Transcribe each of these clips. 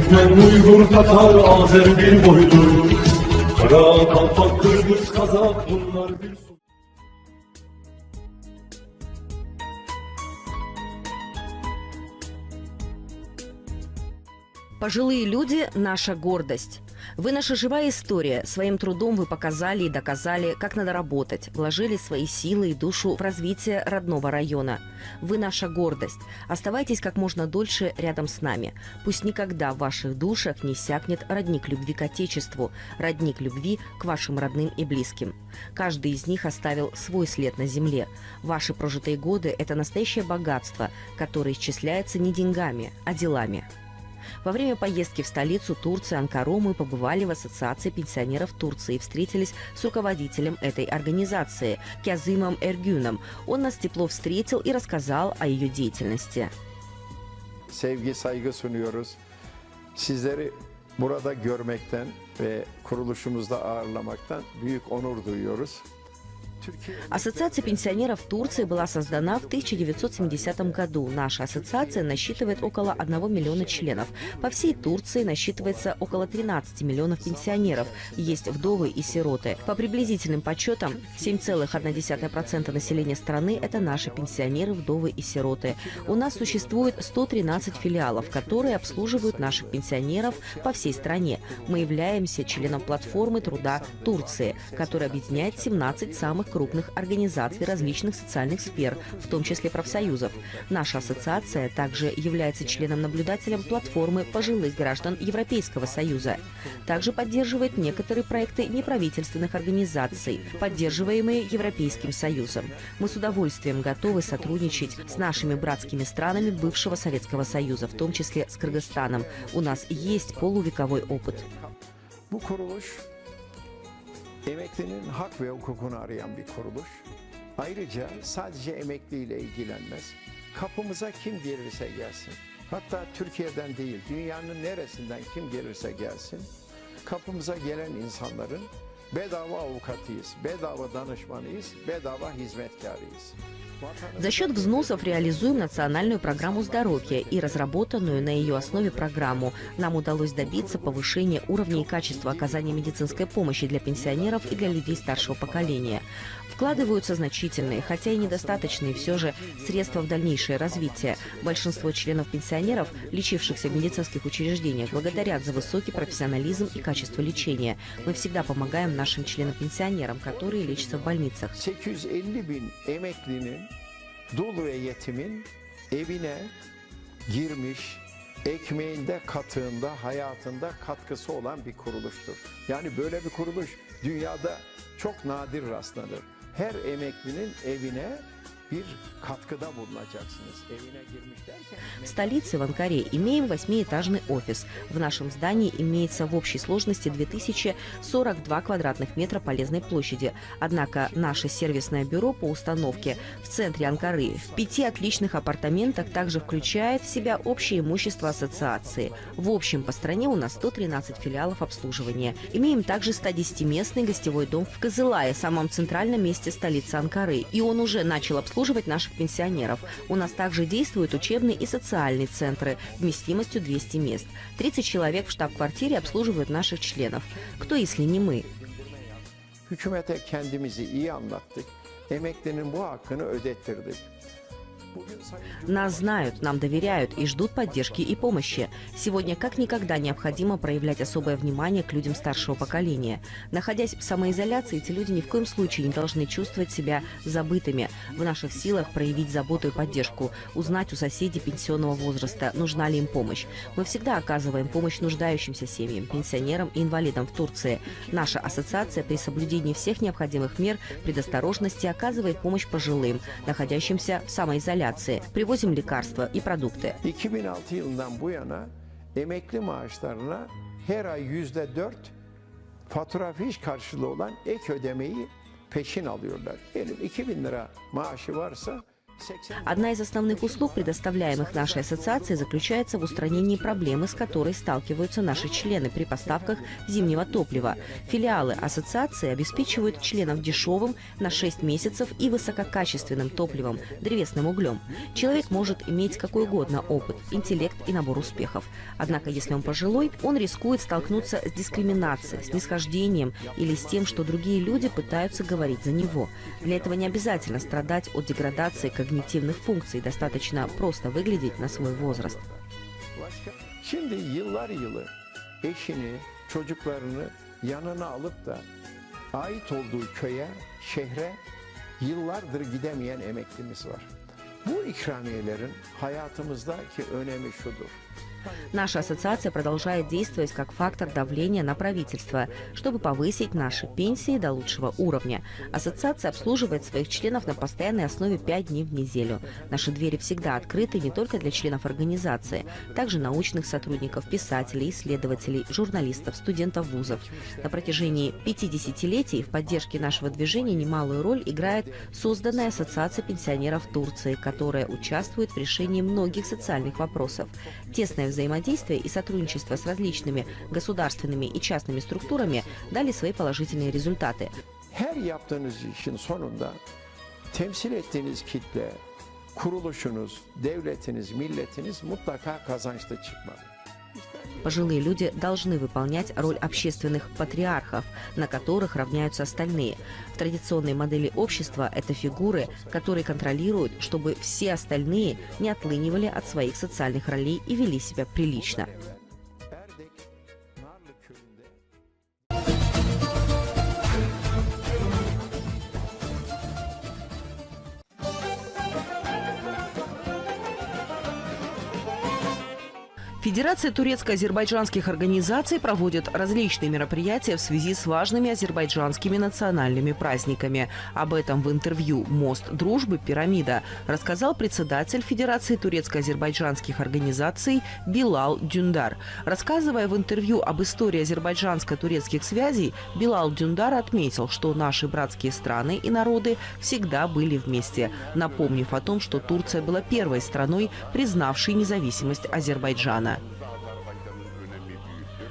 Türkmen, Uygur, Tatar, Azer bir boydur. Kara, Kalpak, Kırgız, Kazak bunlar bir su. Пожилые люди – наша гордость. Вы наша живая история. Своим трудом вы показали и доказали, как надо работать, вложили свои силы и душу в развитие родного района. Вы наша гордость. Оставайтесь как можно дольше рядом с нами. Пусть никогда в ваших душах не сякнет родник любви к Отечеству, родник любви к вашим родным и близким. Каждый из них оставил свой след на земле. Ваши прожитые годы – это настоящее богатство, которое исчисляется не деньгами, а делами. Во время поездки в столицу Турции Анкару мы побывали в Ассоциации пенсионеров Турции и встретились с руководителем этой организации Кязымом Эргюном. Он нас тепло встретил и рассказал о ее деятельности. Sevgi, saygı sunuyoruz. Sizleri burada görmekten ve kuruluşumuzda ağırlamaktan büyük onur duyuyoruz. Ассоциация пенсионеров Турции была создана в 1970 году. Наша ассоциация насчитывает около 1 миллиона членов. По всей Турции насчитывается около 13 миллионов пенсионеров. Есть вдовы и сироты. По приблизительным подсчетам, 7,1% населения страны – это наши пенсионеры, вдовы и сироты. У нас существует 113 филиалов, которые обслуживают наших пенсионеров по всей стране. Мы являемся членом платформы труда Турции, которая объединяет 17 самых крупных организаций различных социальных сфер, в том числе профсоюзов. Наша ассоциация также является членом-наблюдателем платформы пожилых граждан Европейского Союза. Также поддерживает некоторые проекты неправительственных организаций, поддерживаемые Европейским Союзом. Мы с удовольствием готовы сотрудничать с нашими братскими странами бывшего Советского Союза, в том числе с Кыргызстаном. У нас есть полувековой опыт. Emeklinin hak ve hukukunu arayan bir kuruluş. Ayrıca sadece emekliyle ilgilenmez. Kapımıza kim gelirse gelsin. Hatta Türkiye'den değil, dünyanın neresinden kim gelirse gelsin. Kapımıza gelen insanların bedava avukatıyız, bedava danışmanıyız, bedava hizmetkarıyız. За счет взносов реализуем национальную программу здоровья и разработанную на ее основе программу. Нам удалось добиться повышения уровня и качества оказания медицинской помощи для пенсионеров и для людей старшего поколения. Вкладываются значительные, хотя и недостаточные все же, средства в дальнейшее развитие. Большинство членов пенсионеров, лечившихся в медицинских учреждениях, благодарят за высокий профессионализм и качество лечения. Мы всегда помогаем нашим членам-пенсионерам, которые лечатся в больницах. 850 bin emeklinin, dul ve yetimin evine girmiş, ekmeğinde, katığında, hayatında katkısı olan bir kuruluştur. Yani böyle bir kuruluş dünyada çok nadir rastlanır. Her emeklinin evine bir katkıda bulunacaksınız. Evine girmiş derken... В столице, в Анкаре, имеем 8-этажный офис. В нашем здании имеется в общей сложности 2042 квадратных метра полезной площади. Однако наше сервисное бюро по установке в центре Анкары в 5 отличных апартаментах также включает в себя общее имущество ассоциации. В общем, по стране у нас 113 филиалов обслуживания. Имеем также 110-местный гостевой дом в Кызылае, самом центральном месте столицы Анкары. И он уже начал обслуживать наших пенсионеров. У нас также действуют учебные и социальные центры вместимостью 200 мест. 30 человек в штаб-квартире обслуживают наших членов. Кто, если не мы? Hükümete kendimizi iyi anlattık. Emeklinin bu hakkını ödettirdik. Нас знают, нам доверяют и ждут поддержки и помощи. Сегодня как никогда необходимо проявлять особое внимание к людям старшего поколения. Находясь в самоизоляции, эти люди ни в коем случае не должны чувствовать себя забытыми. В наших силах проявить заботу и поддержку, узнать у соседей пенсионного возраста, нужна ли им помощь. Мы всегда оказываем помощь нуждающимся семьям, пенсионерам и инвалидам в Турции. Наша ассоциация при соблюдении всех необходимых мер предосторожности оказывает помощь пожилым, находящимся в самоизоляции. Привозим лекарства и продукты. 2006 yılından bu yana emekli maaşlarına her ay %4 fatura fiş karşılığı olan ek ödemeyi peşin alıyorlar. Diyelim 2000 lira maaşı varsa Одна из основных услуг, предоставляемых нашей ассоциацией, заключается в устранении проблемы, с которой сталкиваются наши члены при поставках зимнего топлива. Филиалы ассоциации обеспечивают членов дешевым на 6 месяцев и высококачественным топливом, древесным углем. Человек может иметь какой угодно опыт, интеллект и набор успехов. Однако, если он пожилой, он рискует столкнуться с дискриминацией, с нисхождением или с тем, что другие люди пытаются говорить за него. Для этого не обязательно страдать от деградации когнитивных функций, достаточно просто выглядеть на свой возраст. Şimdi yıllar yılı eşini, çocuklarını yanına alıp da ait olduğu köye, şehre yıllardır gidemeyen emeklimiz var. Bu ikramiyelerin hayatımızdaki önemi şudur. Наша ассоциация продолжает действовать как фактор давления на правительство, чтобы повысить наши пенсии до лучшего уровня. Ассоциация обслуживает своих членов на постоянной основе 5 дней в неделю. Наши двери всегда открыты не только для членов организации, также научных сотрудников, писателей, исследователей, журналистов, студентов вузов. На протяжении 50-летий в поддержке нашего движения немалую роль играет созданная Ассоциация пенсионеров Турции, которая участвует в решении многих социальных вопросов. Тесное взаимодействие и сотрудничество с различными государственными и частными структурами дали свои положительные результаты. Her yaptığınız işin sonunda temsil ettiğiniz kitle, kuruluşunuz, devletiniz, milletiniz mutlaka kazançlı çıkmalı. Пожилые люди должны выполнять роль общественных патриархов, на которых равняются остальные. В традиционной модели общества это фигуры, которые контролируют, чтобы все остальные не отлынивали от своих социальных ролей и вели себя прилично. Erdek, Narlı köyünde Федерация турецко-азербайджанских организаций проводит различные мероприятия в связи с важными азербайджанскими национальными праздниками. Об этом в интервью «Мост дружбы. Пирамида» рассказал председатель Федерации турецко-азербайджанских организаций Билал Дюндар. Рассказывая в интервью об истории азербайджанско-турецких связей, Билал Дюндар отметил, что наши братские страны и народы всегда были вместе, напомнив о том, что Турция была первой страной, признавшей независимость Азербайджана.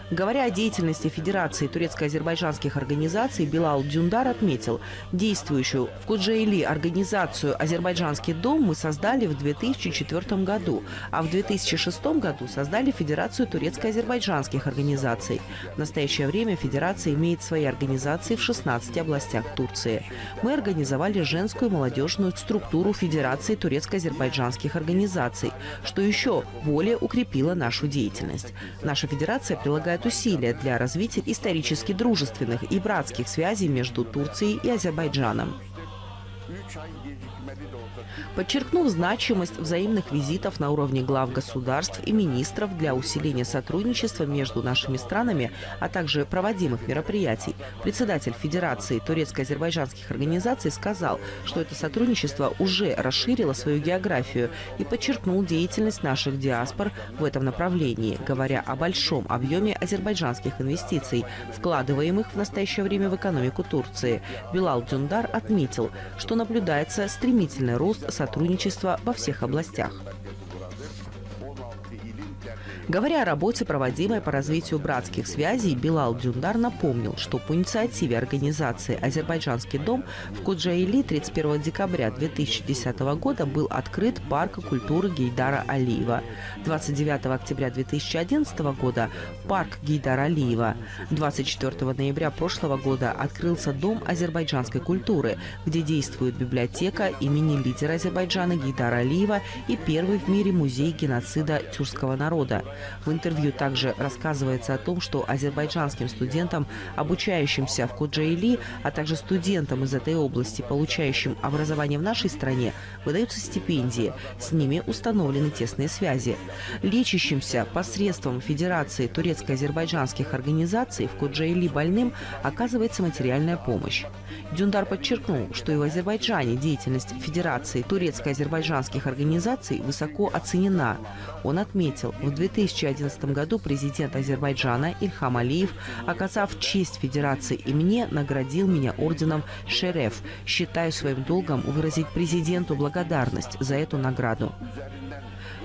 Говоря о деятельности Федерации турецко-азербайджанских организаций, Билал Дюндар отметил, действующую в Куджейли организацию «Азербайджанский дом» мы создали в 2004 году, а в 2006 году создали Федерацию турецко-азербайджанских организаций. В настоящее время Федерация имеет свои организации в 16 областях Турции. Мы организовали женскую молодежную структуру Федерации турецко-азербайджанских организаций, что еще более укрепило нашу деятельность. Наша федерация прилагает усилия для развития исторически дружественных и братских связей между Турцией и Азербайджаном. Подчеркнув значимость взаимных визитов на уровне глав государств и министров для усиления сотрудничества между нашими странами, а также проводимых мероприятий, председатель Федерации турецко-азербайджанских организаций сказал, что это сотрудничество уже расширило свою географию и подчеркнул деятельность наших диаспор в этом направлении, говоря о большом объеме азербайджанских инвестиций, вкладываемых в настоящее время в экономику Турции. Билал Дюндар отметил, что наблюдается стремительный рост сотрудничества во всех областях. Говоря о работе, проводимой по развитию братских связей, Билал Дюндар напомнил, что по инициативе организации «Азербайджанский дом» в Куджейли 31 декабря 2010 года был открыт парк культуры Гейдара Алиева. 29 октября 2011 года – парк Гейдара Алиева. 24 ноября прошлого года открылся Дом азербайджанской культуры, где действует библиотека имени лидера Азербайджана Гейдара Алиева и первый в мире музей геноцида тюркского народа. В интервью также рассказывается о том, что азербайджанским студентам, обучающимся в Куджейли, а также студентам из этой области, получающим образование в нашей стране, выдаются стипендии. С ними установлены тесные связи. Лечащимся посредством Федерации турецко-азербайджанских организаций в Куджейли больным оказывается материальная помощь. Дюндар подчеркнул, что и в Азербайджане деятельность Федерации турецко-азербайджанских организаций высоко оценена. Он отметил, в 2010 2011 году президент Азербайджана Ильхам Алиев, оказав честь Федерации и мне, наградил меня орденом Шереф. Считаю своим долгом выразить президенту благодарность за эту награду.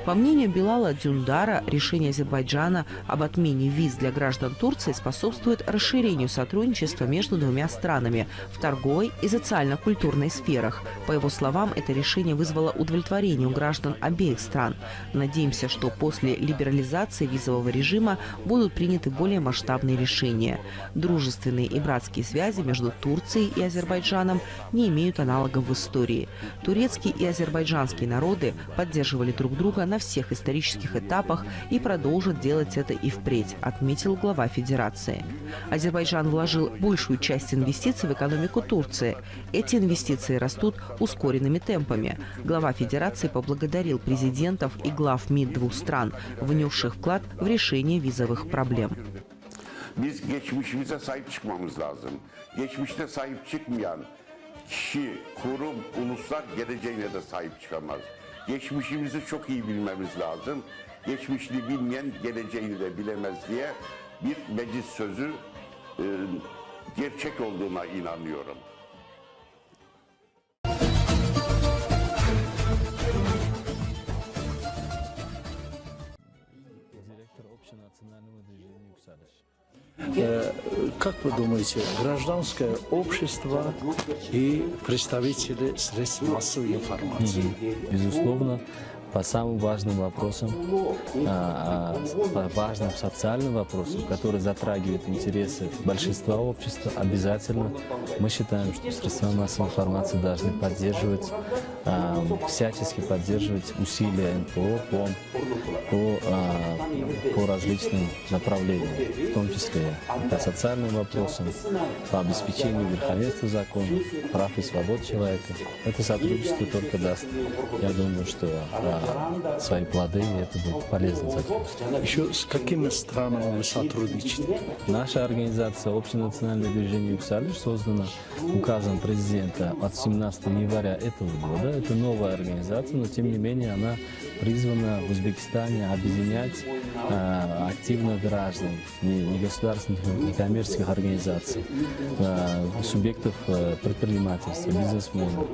По мнению Билала Дюндара, решение Азербайджана об отмене виз для граждан Турции способствует расширению сотрудничества между двумя странами в торговой и социально-культурной сферах. По его словам, это решение вызвало удовлетворение у граждан обеих стран. Надеемся, что после либерализации визового режима будут приняты более масштабные решения. Дружественные и братские связи между Турцией и Азербайджаном не имеют аналогов в истории. Турецкий и азербайджанские народы поддерживали друг друга на всех исторических этапах и продолжат делать это и впредь, отметил глава Федерации. Азербайджан вложил большую часть инвестиций в экономику Турции. Эти инвестиции растут ускоренными темпами. Глава Федерации поблагодарил президентов и глав МИД двух стран, внесших вклад в решение визовых проблем. Biz geçmişimize sahip çıkmamız lazım. Geçmişte sahip çıkmayan kişi, kurum, uluslar geleceğine de sahip çıkamaz. Geçmişimizi çok iyi bilmemiz lazım. Geçmişini bilmeyen geleceğini de bilemez diye bir meclis sözü gerçek olduğuna inanıyorum. Директор общенационального движения «Юксалиш». Как вы думаете, гражданское общество и представители средств массовой информации? Безусловно, по самым важным вопросам, по важным социальным вопросам, которые затрагивают интересы большинства общества, обязательно мы считаем, что средства массовой информации должны поддерживать, всячески поддерживать усилия НПО по различным направлениям, в том числе по социальным вопросам, по обеспечению верховенства закона, прав и свобод человека. Это сотрудничество только даст, я думаю, что свои плоды, и это будет полезно сотрудничество. Еще с какими странами вы сотрудничаете? Наша организация «Общенациональное движение «Юксалиш» создана указом президента от 17 января этого года. Это новая организация, но тем не менее она призвана в Узбекистане объединять активно граждан, негосударственных, некоммерческих организаций, субъектов предпринимательства, бизнесменов,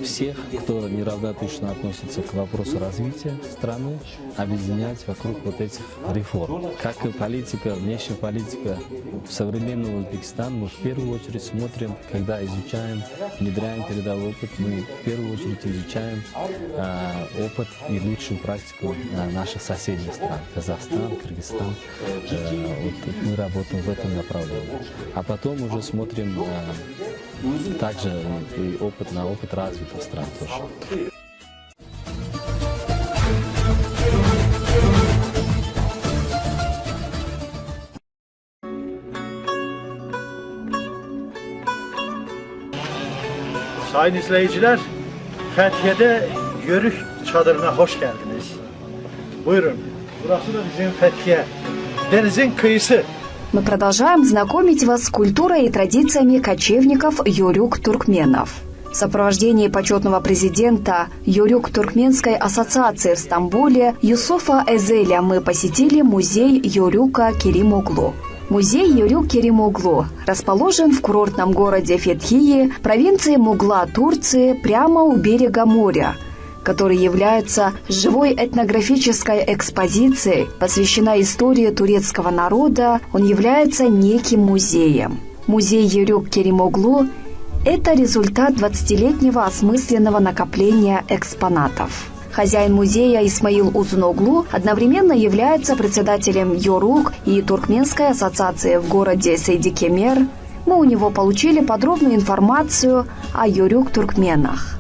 всех, кто неравнодушно относится к вопросу развития страны, объединять вокруг вот этих реформ. Как и политика, внешняя политика современного Узбекистана, мы в первую очередь смотрим, когда изучаем, внедряем передовой опыт, мы в первую очередь изучаем опыт и лучшую практику наших соседних стран, Казахстан, Кыргызстан. Вот мы работаем в этом направлении. А потом уже смотрим также и на опыт развитых стран тоже. Sayın izleyiciler, Fethiye'de Yörük Çadırı'na hoş geldiniz. Buyurun, burası da bizim Fethiye, denizin kıyısı. Мы продолжаем знакомить вас с культурой и традициями кочевников юрюк-туркменов. В сопровождении почетного президента Юрюк-Туркменской ассоциации в Стамбуле Юсуфа Эзеля мы посетили музей Юрюка Керимоглу. Музей Юрюк Керимоглу расположен в курортном городе Фетхии, провинции Мугла, Турции, прямо у берега моря, который является живой этнографической экспозицией, посвящена истории турецкого народа, он является неким музеем. Музей Юрюк Керимоглу – это результат 20-летнего осмысленного накопления экспонатов. Хозяин музея Исмаил Узуноглу одновременно является председателем Йорук и Туркменской ассоциации в городе Сейдикемер. Мы у него получили подробную информацию о юрюк-туркменах.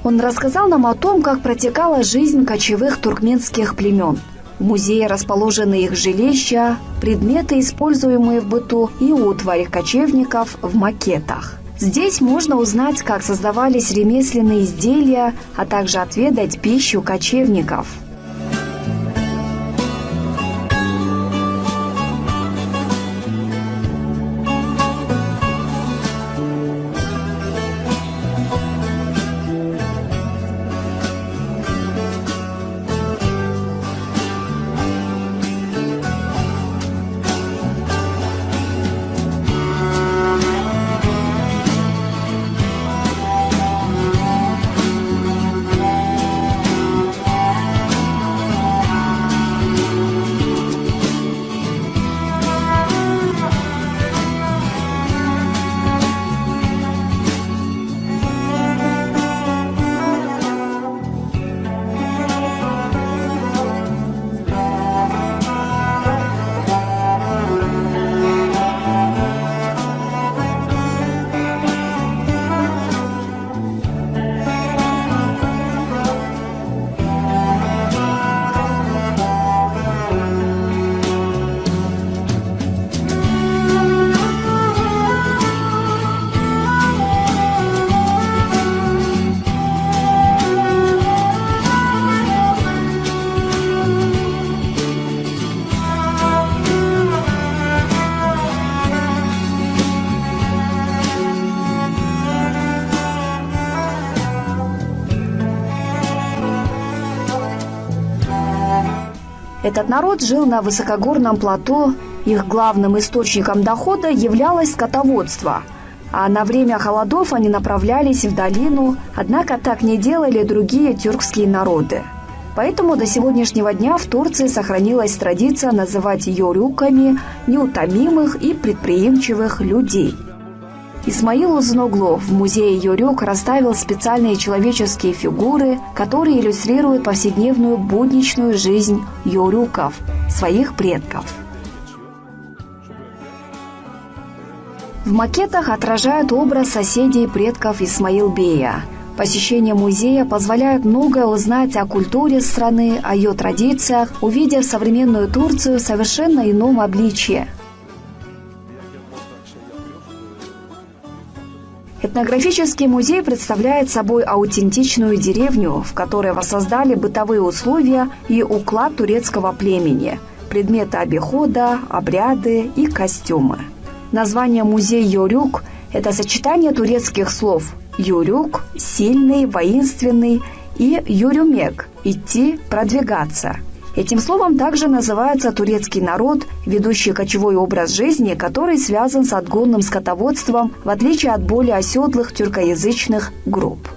Он рассказал нам о том, как протекала жизнь кочевых туркменских племен. В музее расположены их жилища, предметы, используемые в быту, и утварь кочевников в макетах. Здесь можно узнать, как создавались ремесленные изделия, а также отведать пищу кочевников. Этот народ жил на высокогорном плато, их главным источником дохода являлось скотоводство, а на время холодов они направлялись в долину, однако так не делали другие тюркские народы. Поэтому до сегодняшнего дня в Турции сохранилась традиция называть йорюками неутомимых и предприимчивых людей. Исмаил Узуноглу в музее Йорюк расставил специальные человеческие фигуры, которые иллюстрируют повседневную будничную жизнь йорюков, своих предков. В макетах отражают образ соседей и предков Исмаил-бея. Посещение музея позволяет многое узнать о культуре страны, о ее традициях, увидев современную Турцию в совершенно ином обличье. Этнографический музей представляет собой аутентичную деревню, в которой воссоздали бытовые условия и уклад турецкого племени, предметы обихода, обряды и костюмы. Название «Музей Йорюк» – это сочетание турецких слов «юрюк» – «сильный», «воинственный» и «юрюмек» – «идти», «продвигаться». Этим словом также называется турецкий народ, ведущий кочевой образ жизни, который связан с отгонным скотоводством, в отличие от более оседлых тюркоязычных групп.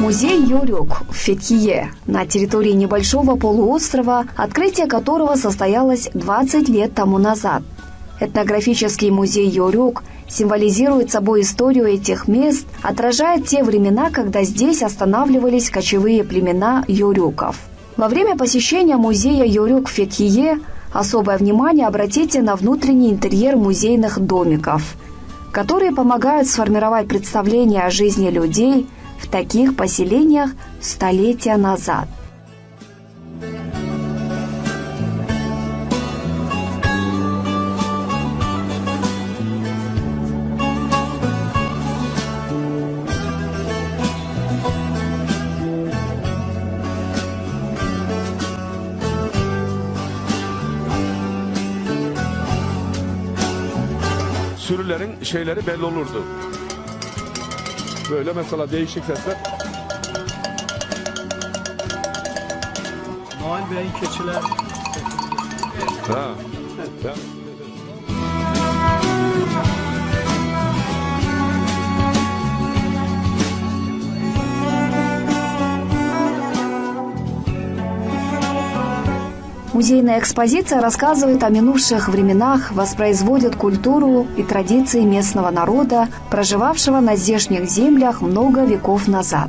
Музей Йорюк в Фетхие, на территории небольшого полуострова, открытие которого состоялось 20 лет тому назад. Этнографический музей Йорюк символизирует собой историю этих мест, отражает те времена, когда здесь останавливались кочевые племена йорюков. Во время посещения музея Йорюк в Фетхие особое внимание обратите на внутренний интерьер музейных домиков, которые помогают сформировать представление о жизни людей в таких поселениях столетия назад. Sürülerin şeyleri belli olurdu. Böyle mesela değişik sesler. Noel Bey'in keçiler. Ha. Ya. Музейная экспозиция рассказывает о минувших временах, воспроизводит культуру и традиции местного народа, проживавшего на здешних землях много веков назад.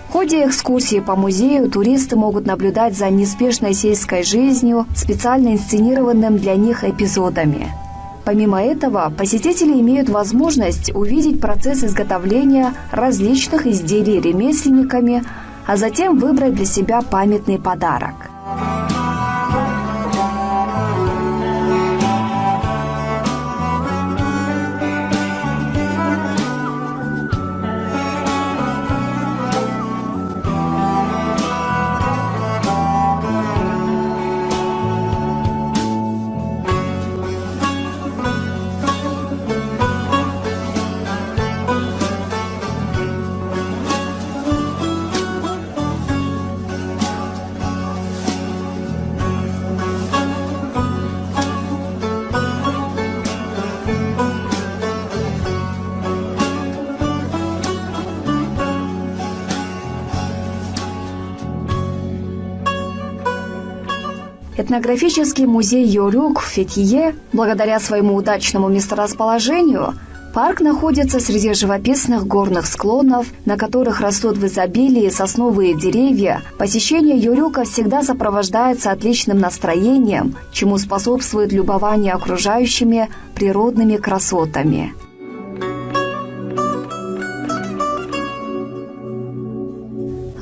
В ходе экскурсии по музею туристы могут наблюдать за неспешной сельской жизнью, специально инсценированным для них эпизодами. Помимо этого, посетители имеют возможность увидеть процесс изготовления различных изделий ремесленниками, а затем выбрать для себя памятный подарок. Этнографический музей Йорюк в Фетхие, благодаря своему удачному месторасположению, парк находится среди живописных горных склонов, на которых растут в изобилии сосновые деревья. Посещение Йорюка всегда сопровождается отличным настроением, чему способствует любование окружающими природными красотами.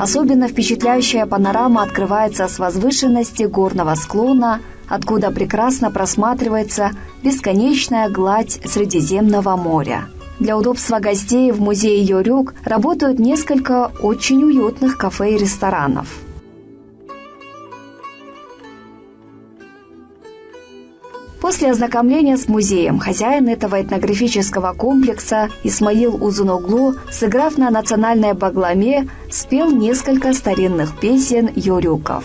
Особенно впечатляющая панорама открывается с возвышенности горного склона, откуда прекрасно просматривается бесконечная гладь Средиземного моря. Для удобства гостей в музее Йорюк работают несколько очень уютных кафе и ресторанов. После ознакомления с музеем хозяин этого этнографического комплекса Исмаил Узуноглу, сыграв на национальной багламе, спел несколько старинных песен йорюков.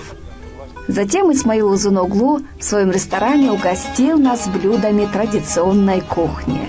Затем Исмаил Узуноглу в своем ресторане угостил нас блюдами традиционной кухни.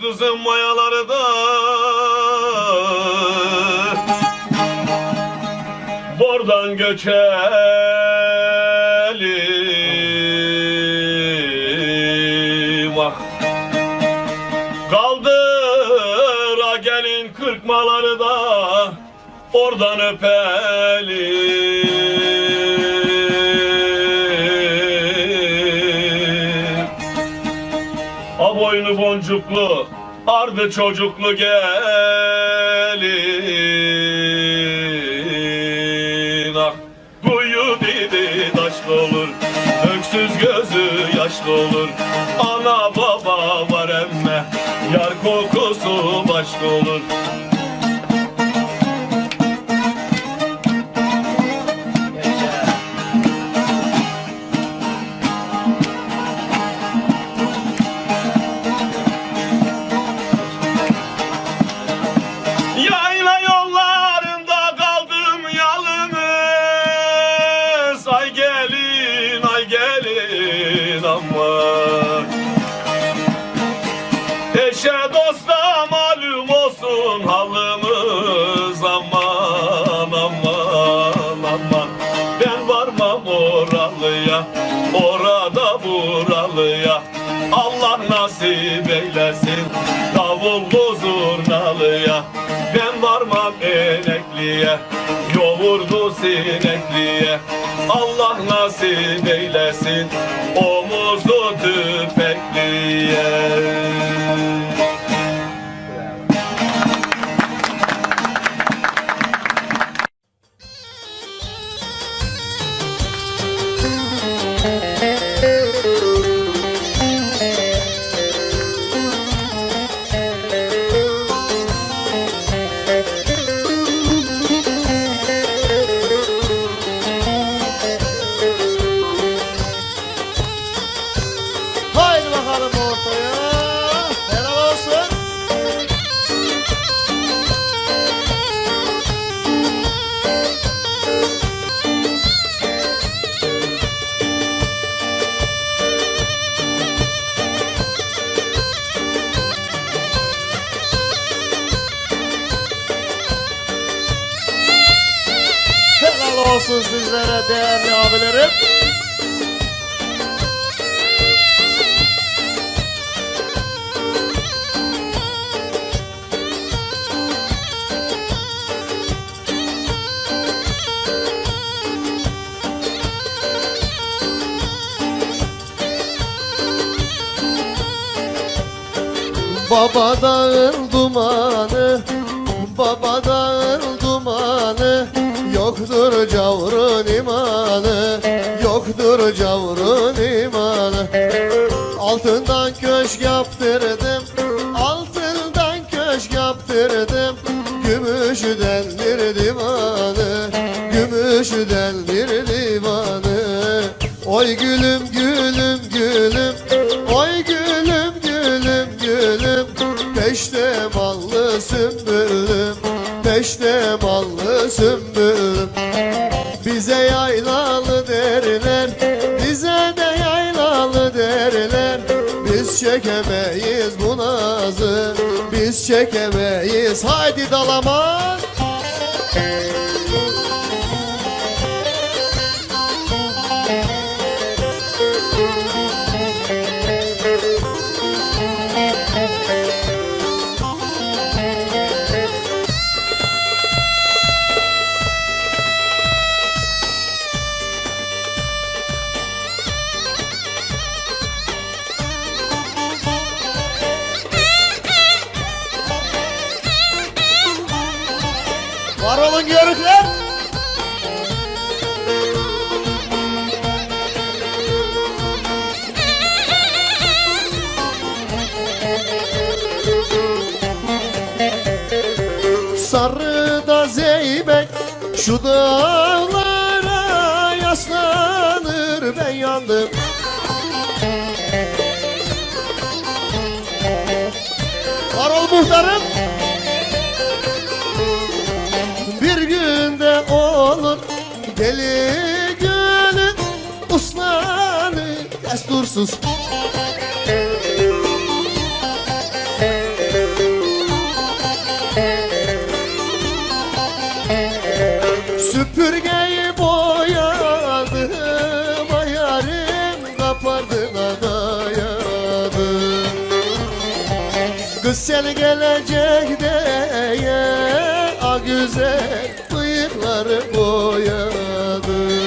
Kızım mayalarda bordan göçelim ah. Kaldıra gelin kırkmaları da oradan öpelim. A boynu boncuklu, ardı çocuklu gelin ah. Kuyu didi taşlı olur, öksüz gözü yaşlı olur. Ana baba var emme, yar kokusu başlı olur. Yayla yollarında kaldım yalnız. Ay gelin aman. Eşe dosta malum olsun halımız aman aman aman. Ben varmam oralıya, orada buralıya. Allah nasip eylesin davullu zurnalıya. Ben varmam enekliye, yoğurdu sinekliye. Allah nasip eylesin omuzu tüfekliye. Haydi bakalım ortaya. Helal olsun. Helal olsun sizlere değerli abilerim. Baba dağın dumanı, Babadan dumanı, yoktur cavrun imanı, yoktur cavrun imanı. Altından köşk yaptırdım, altından köşk yaptırdım. Gümüşdendir divanı, gümüşdendir divanı. Oy gülüm gülüm gülüm, oy gülüm gülüm gülüm. Peşte ballı sümbülüm, peşte ballı sümbülüm. Bize yaylalı derler, bize de yaylalı derler. Biz çekemeyiz bu nazı, biz çekemeyiz. Haydi dalaman. Var olun yörükler. Sarıda zeybek şu dağlara yaslanır, ben yandım. Var ol muhtarım. Bir günde olur deli gönül uslanı destursuz. Süpürgeyi boyadım, ayarım kapardına dayadım. Kız sen gelecek diye a güzel bıyıkları boyadı.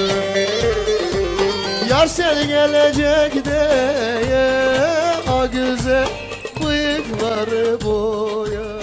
Yar sen gelecek diye a güzel bıyıkları boyadı.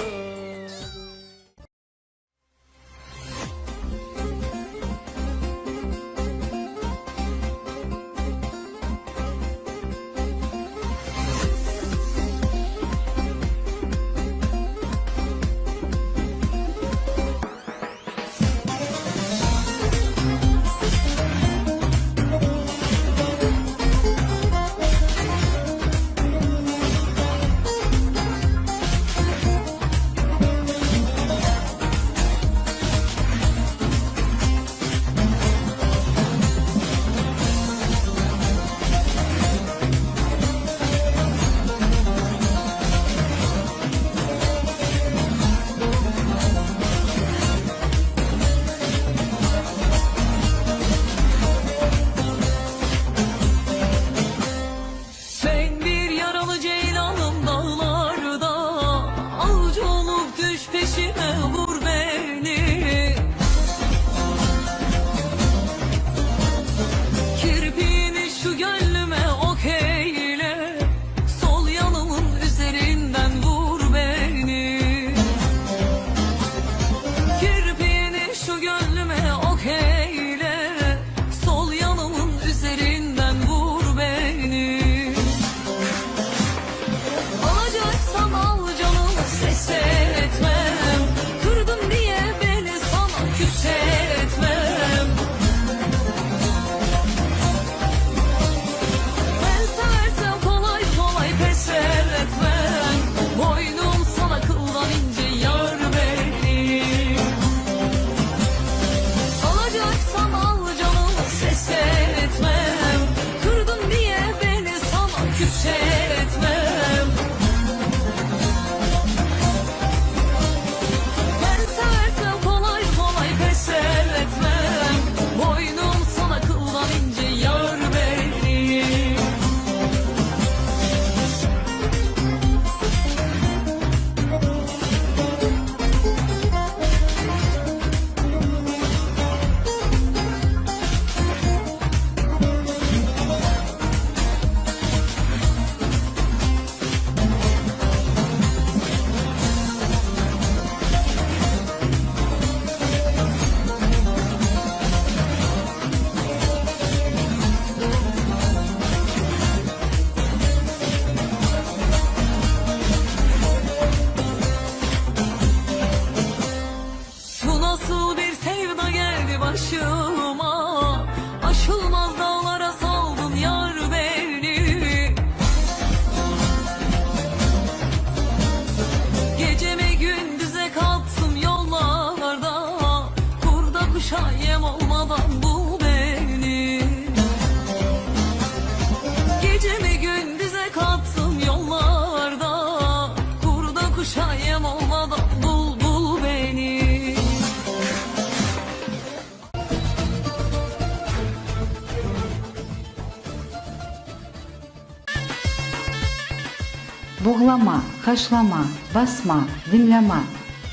буглама, хашлама, басма, дымляма.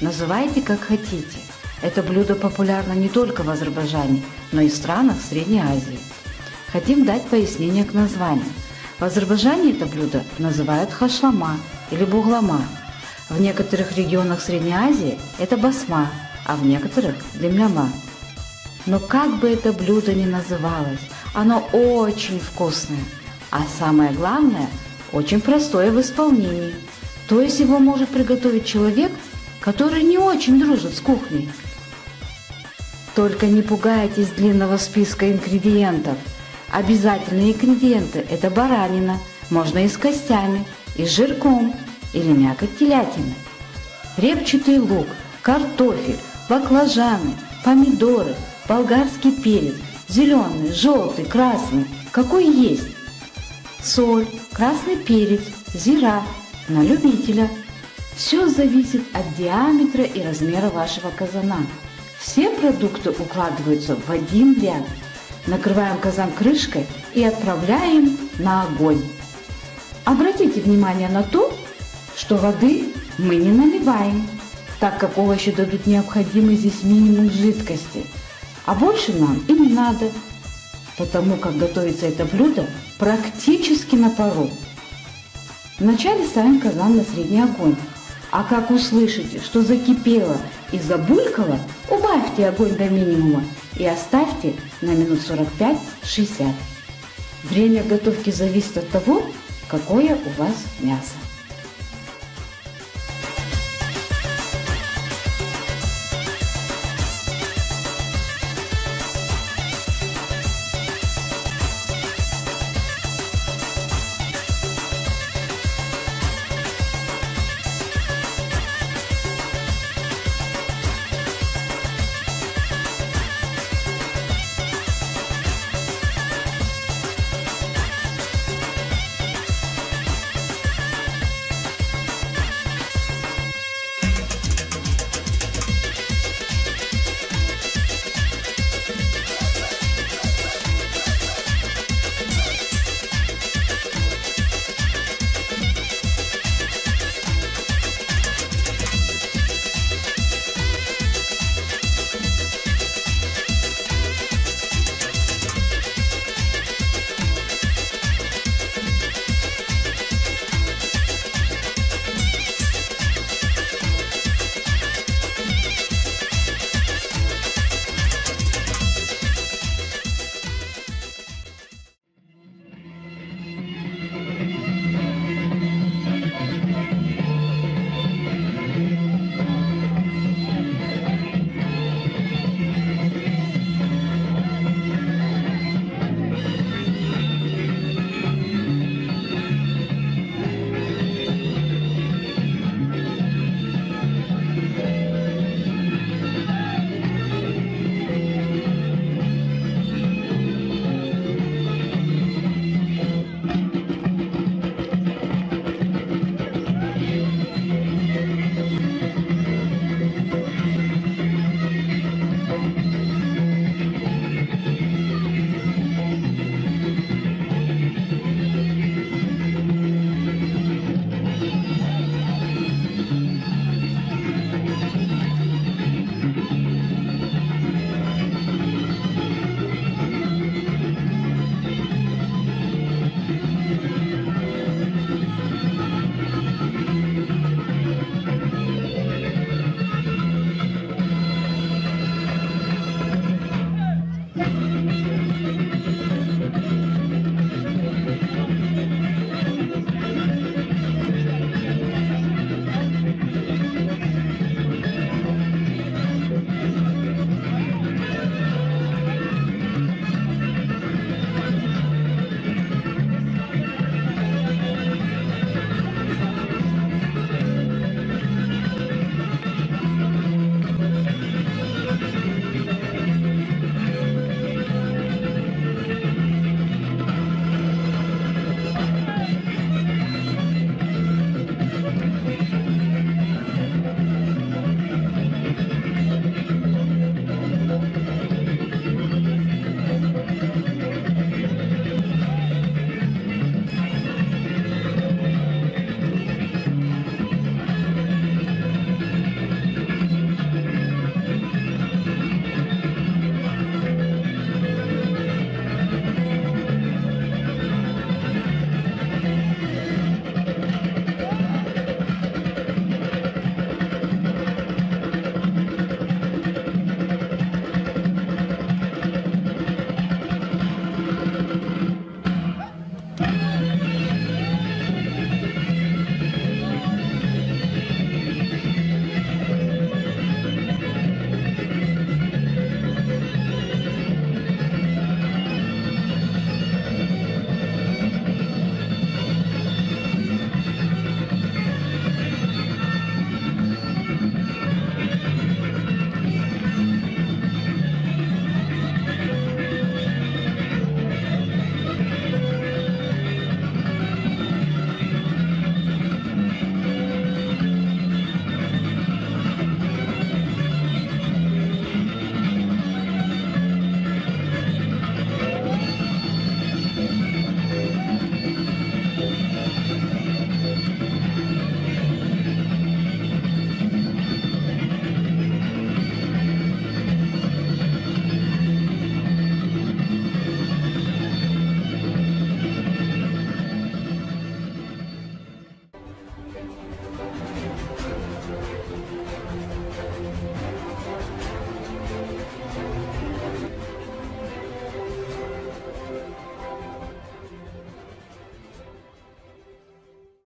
Называйте как хотите. Это блюдо популярно не только в Азербайджане, но и в странах Средней Азии. Хотим дать пояснение к названию. В Азербайджане это блюдо называют хашлама или буглама. В некоторых регионах Средней Азии это басма, а в некоторых – дымляма. Но как бы это блюдо ни называлось, оно очень вкусное. А самое главное – очень простое в исполнении. То есть его может приготовить человек, который не очень дружит с кухней. Только не пугайтесь длинного списка ингредиентов. Обязательные ингредиенты – это баранина, можно и с костями, и с жирком, или мякоть телятины. Репчатый лук, картофель, баклажаны, помидоры, болгарский перец, зеленый, желтый, красный, какой есть. Соль, красный перец, зира, на любителя. Все зависит от диаметра и размера вашего казана. Все продукты укладываются в один ряд. Накрываем казан крышкой и отправляем на огонь. Обратите внимание на то, что воды мы не наливаем, так как овощи дадут необходимый здесь минимум жидкости. А больше нам и не надо, потому как готовится это блюдо практически на пару. Вначале ставим казан на средний огонь. А как услышите, что закипело и забулькало, убавьте огонь до минимума и оставьте на минут 45-60. Время готовки зависит от того, какое у вас мясо.